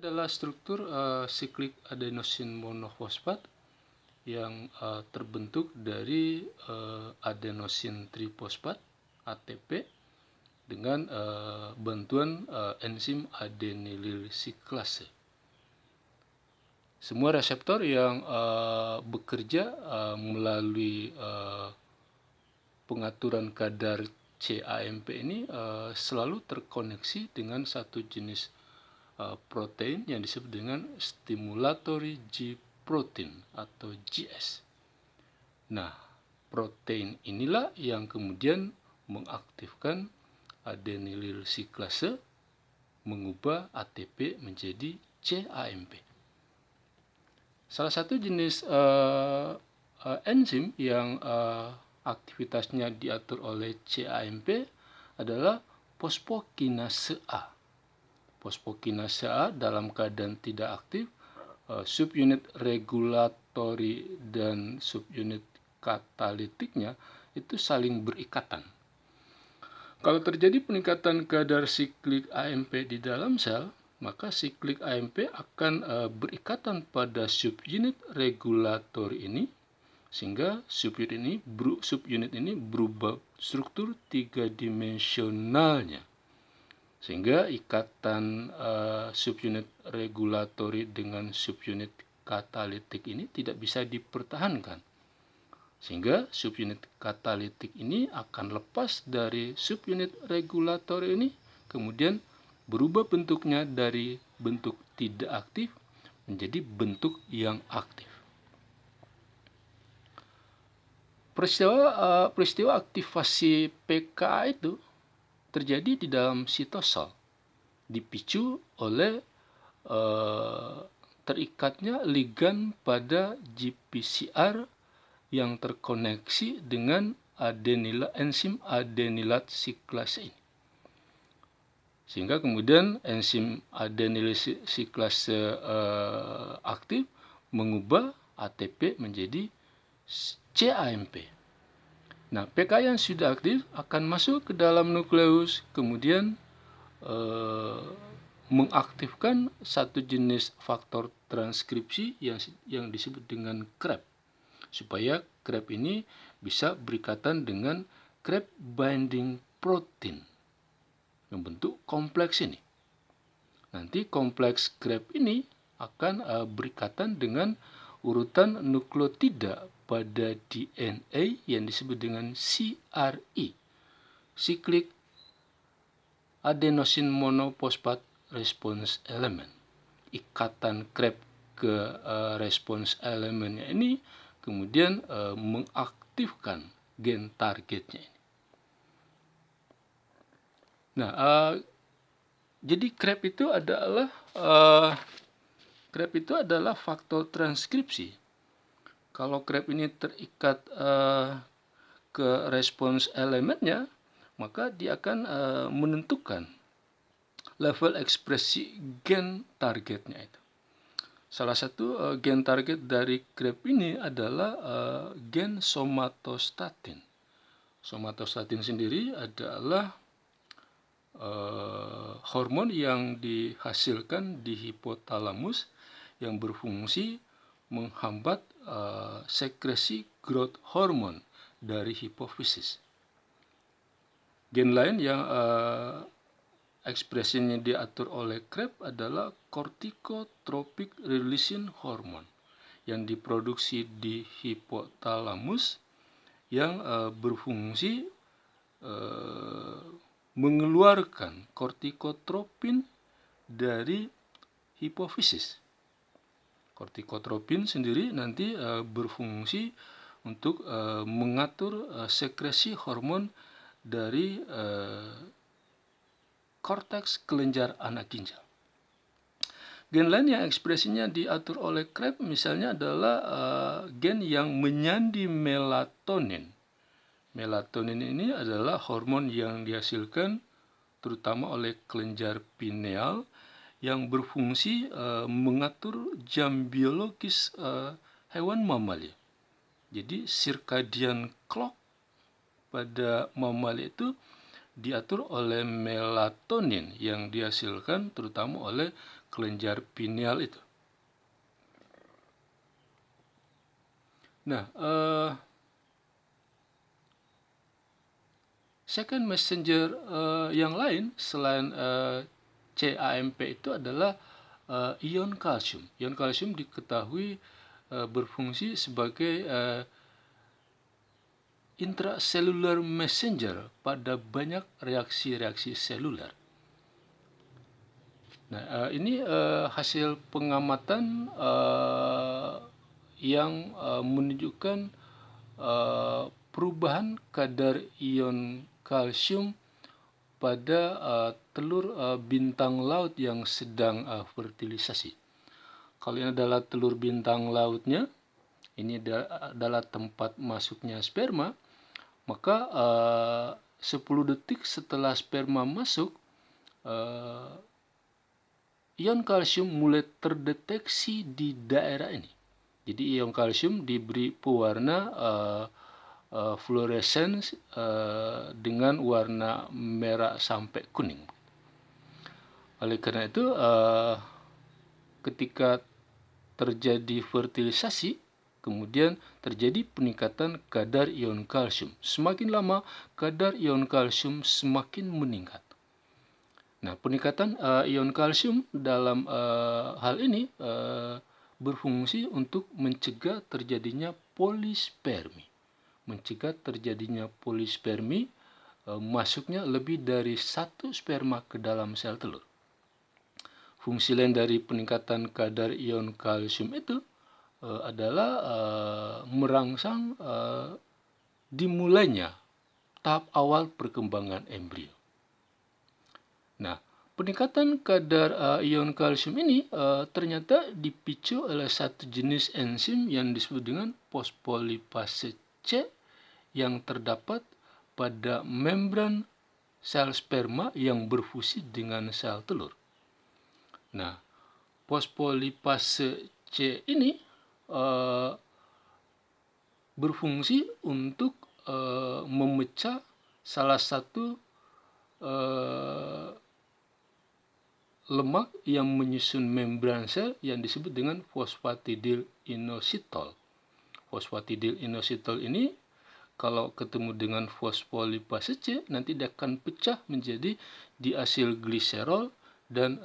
Adalah struktur siklik adenosin monofosfat yang terbentuk dari adenosin trifosfat ATP dengan bantuan enzim adenylyl siklase. Semua reseptor yang bekerja melalui pengaturan kadar CAMP ini selalu terkoneksi dengan satu jenis protein yang disebut dengan stimulatory G protein atau GS. Nah, protein inilah yang kemudian mengaktifkan adenylyl siklase, mengubah ATP menjadi CAMP. Salah satu jenis enzim yang aktivitasnya diatur oleh CAMP adalah fosfokinase A. Fosfokinase A dalam keadaan tidak aktif, subunit regulatori dan subunit katalitiknya itu saling berikatan. Kalau terjadi peningkatan kadar siklik AMP di dalam sel, maka siklik AMP akan berikatan pada subunit regulatori ini, sehingga subunit ini berubah struktur tiga dimensionalnya. Sehingga ikatan subunit regulatori dengan subunit katalitik ini tidak bisa dipertahankan. Sehingga subunit katalitik ini akan lepas dari subunit regulatori ini, kemudian berubah bentuknya dari bentuk tidak aktif menjadi bentuk yang aktif. Peristiwa aktivasi pKa itu terjadi di dalam sitosol, dipicu oleh terikatnya ligan pada GPCR yang terkoneksi dengan enzim adenylat siklase ini. Sehingga kemudian enzim adenylat siklase aktif mengubah ATP menjadi CAMP. Nah, pK yang sudah aktif akan masuk ke dalam nukleus, kemudian mengaktifkan satu jenis faktor transkripsi yang disebut dengan CREB, supaya CREB ini bisa berikatan dengan CREB binding protein, membentuk kompleks ini. Nanti kompleks CREB ini akan berikatan dengan urutan nukleotida pada DNA yang disebut dengan CRE, cyclic adenosine monofosfat response element. Ikatan CREB ke response elemennya ini kemudian mengaktifkan gen targetnya ini. Nah, jadi CREB itu adalah faktor transkripsi. Kalau CREB ini terikat ke respons elemennya, maka dia akan menentukan level ekspresi gen targetnya itu. Salah satu gen target dari CREB ini adalah gen somatostatin. Somatostatin sendiri adalah hormon yang dihasilkan di hipotalamus yang berfungsi menghambat sekresi growth hormone dari hipofisis. Gen lain yang ekspresinya diatur oleh CREB adalah corticotropic releasing hormone yang diproduksi di hipotalamus yang berfungsi mengeluarkan kortikotropin dari hipofisis. Kortikotropin sendiri nanti berfungsi untuk mengatur sekresi hormon dari korteks kelenjar anak ginjal. Gen lain yang ekspresinya diatur oleh CREB misalnya adalah gen yang menyandi melatonin. Melatonin ini adalah hormon yang dihasilkan terutama oleh kelenjar pineal yang berfungsi mengatur jam biologis hewan mamalia. Jadi circadian clock pada mamalia itu diatur oleh melatonin yang dihasilkan terutama oleh kelenjar pineal itu. Nah, second messenger yang lain selain CAMP itu adalah ion kalsium. Ion kalsium diketahui berfungsi sebagai intracellular messenger pada banyak reaksi-reaksi seluler. Nah, ini hasil pengamatan yang menunjukkan perubahan kadar ion kalsium pada telur bintang laut yang sedang fertilisasi. Kalau ini adalah telur bintang lautnya, ini adalah tempat masuknya sperma, maka 10 detik setelah sperma masuk, ion kalsium mulai terdeteksi di daerah ini. Jadi ion kalsium diberi pewarna fluorescence dengan warna merah sampai kuning. Oleh karena itu, ketika terjadi fertilisasi, kemudian terjadi peningkatan kadar ion kalsium. Semakin lama, kadar ion kalsium semakin meningkat. Nah, peningkatan ion kalsium dalam hal ini berfungsi untuk mencegah terjadinya polispermi. Mencegah terjadinya polispermi, masuknya lebih dari satu sperma ke dalam sel telur. Fungsi lain dari peningkatan kadar ion kalsium itu adalah merangsang dimulainya tahap awal perkembangan embrio. Nah, peningkatan kadar ion kalsium ini ternyata dipicu oleh satu jenis enzim yang disebut dengan fosfolipase C yang terdapat pada membran sel sperma yang berfusi dengan sel telur. Nah, fosfolipase C ini berfungsi untuk memecah salah satu lemak yang menyusun membran sel yang disebut dengan fosfatidilinositol. Fosfatidilinositol ini kalau ketemu dengan fosfolipase C, nanti dia akan pecah menjadi diasil gliserol dan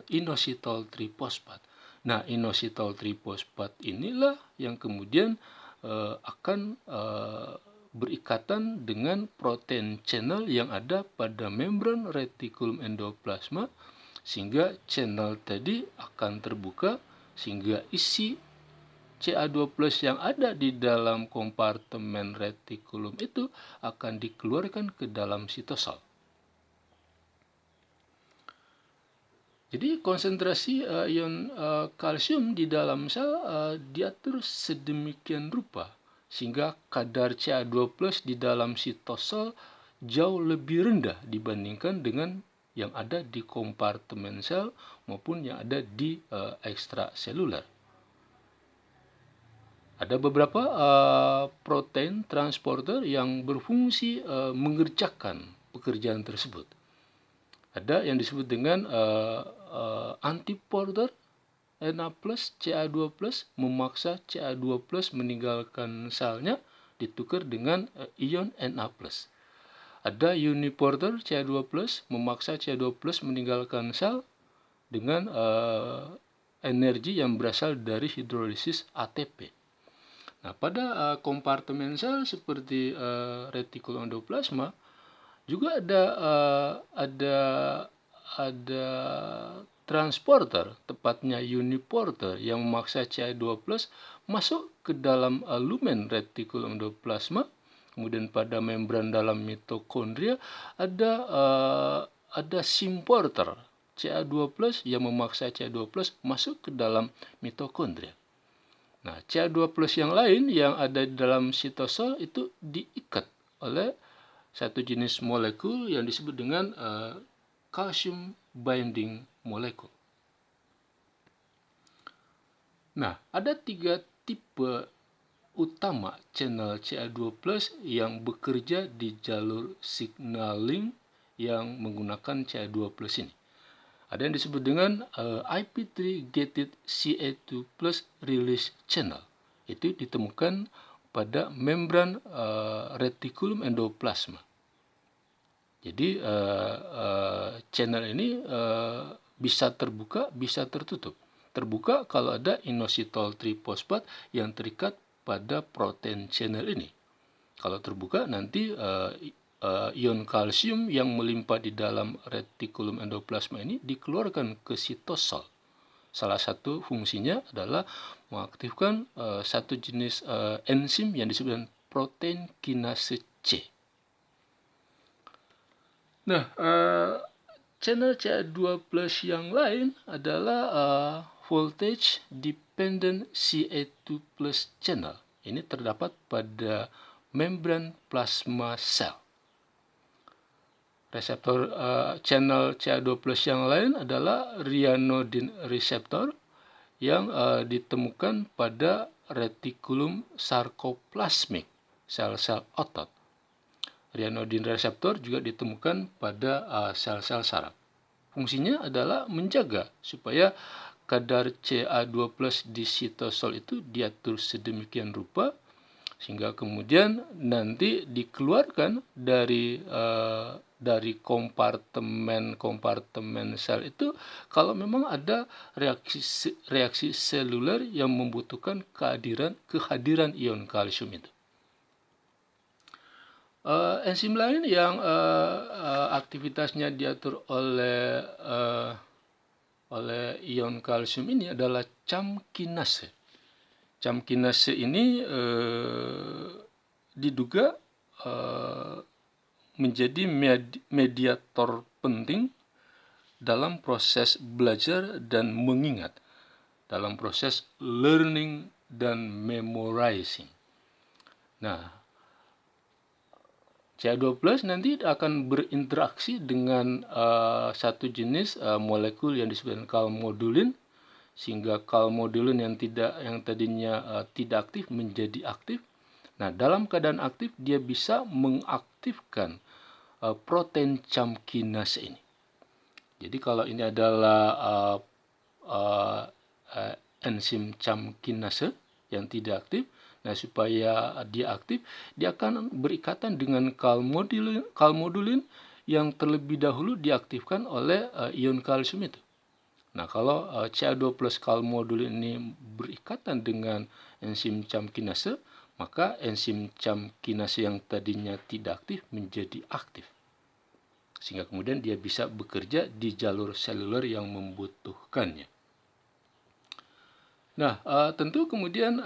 inositol trifosfat. Nah, inositol trifosfat inilah yang kemudian akan berikatan dengan protein channel yang ada pada membran retikulum endoplasma, sehingga channel tadi akan terbuka sehingga isi Ca2+ yang ada di dalam kompartemen retikulum itu akan dikeluarkan ke dalam sitosol. Jadi konsentrasi ion kalsium di dalam sel diatur sedemikian rupa sehingga kadar Ca2+ di dalam sitosol jauh lebih rendah dibandingkan dengan yang ada di kompartemen sel maupun yang ada di ekstraseluler. Ada beberapa protein transporter yang berfungsi mengerjakan pekerjaan tersebut. Ada yang disebut dengan antiporter Na+, Ca2+, memaksa Ca2+ meninggalkan selnya ditukar dengan ion Na+. Ada uniporter Ca2+, memaksa Ca2+ meninggalkan sel dengan energi yang berasal dari hidrolisis ATP. Nah, pada kompartemen sel seperti retikulum endoplasma juga ada transporter, tepatnya uniporter yang memaksa Ca2+ masuk ke dalam lumen retikulum endoplasma. Kemudian pada membran dalam mitokondria ada symporter Ca2+ yang memaksa Ca2+ masuk ke dalam mitokondria. Nah, Ca2+ yang lain yang ada di dalam sitosol itu diikat oleh satu jenis molekul yang disebut dengan calcium binding molecule. Nah, ada 3 tipe utama channel Ca2+ yang bekerja di jalur signaling yang menggunakan Ca2+ ini. Ada yang disebut dengan IP3 gated CA2 plus release channel. Itu ditemukan pada membran retikulum endoplasma. Jadi channel ini bisa terbuka, bisa tertutup. Terbuka kalau ada inositol trifosfat yang terikat pada protein channel ini. Kalau terbuka nanti ion kalsium yang melimpah di dalam retikulum endoplasma ini dikeluarkan ke sitosol. Salah satu fungsinya adalah mengaktifkan satu jenis enzim yang disebut dengan protein kinase C. Nah, channel Ca2 plus yang lain adalah voltage dependent Ca2 plus channel. Ini terdapat pada membran plasma sel. Reseptor channel Ca2 plus yang lain adalah ryanodin receptor yang ditemukan pada retikulum sarkoplasmik, sel-sel otot. Ryanodin reseptor juga ditemukan pada sel-sel saraf. Fungsinya adalah menjaga supaya kadar Ca2 plus di sitosol itu diatur sedemikian rupa sehingga kemudian nanti dikeluarkan dari kompartemen sel itu kalau memang ada reaksi seluler yang membutuhkan kehadiran ion kalsium itu. Enzim lain yang aktivitasnya diatur oleh ion kalsium ini adalah CAM kinase. CAM kinase ini diduga menjadi mediator penting dalam proses belajar dan mengingat, dalam proses learning dan memorizing. Nah, Ca2 plus nanti akan berinteraksi dengan satu jenis molekul yang disebut kalmodulin, sehingga kalmodulin yang tadinya tidak aktif menjadi aktif. Nah, dalam keadaan aktif dia bisa mengaktifkan protein CAM kinase ini. Jadi kalau ini adalah enzim CAM kinase yang tidak aktif, nah, supaya dia aktif, dia akan berikatan dengan kalmodulin yang terlebih dahulu diaktifkan oleh ion kalsium itu. Nah, kalau Ca2 plus kalmodulin ini berikatan dengan enzim CAM kinase, maka enzim CAM kinase yang tadinya tidak aktif menjadi aktif. Sehingga kemudian dia bisa bekerja di jalur seluler yang membutuhkannya. Nah, tentu kemudian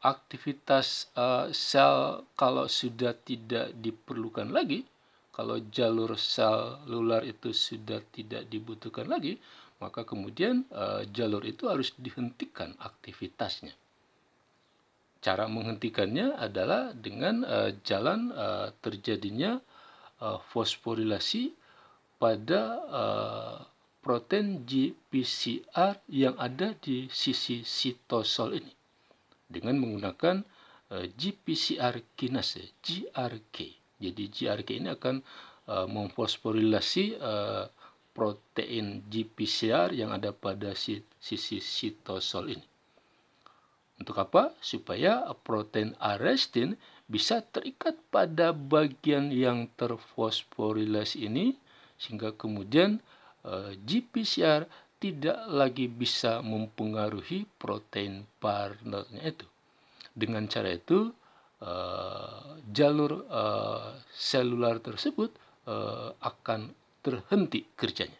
aktivitas sel kalau sudah tidak diperlukan lagi, kalau jalur seluler itu sudah tidak dibutuhkan lagi, maka kemudian jalur itu harus dihentikan aktivitasnya. Cara menghentikannya adalah dengan jalan terjadinya fosforilasi pada protein GPCR yang ada di sisi sitosol ini dengan menggunakan GPCR kinase, GRK. Jadi GRK ini akan memfosforilasi protein GPCR yang ada pada sisi sitosol ini. Untuk apa? Supaya protein arestin bisa terikat pada bagian yang terfosforilasi ini sehingga kemudian GPCR tidak lagi bisa mempengaruhi protein partnernya itu. Dengan cara itu, jalur seluler tersebut akan terhenti kerjanya.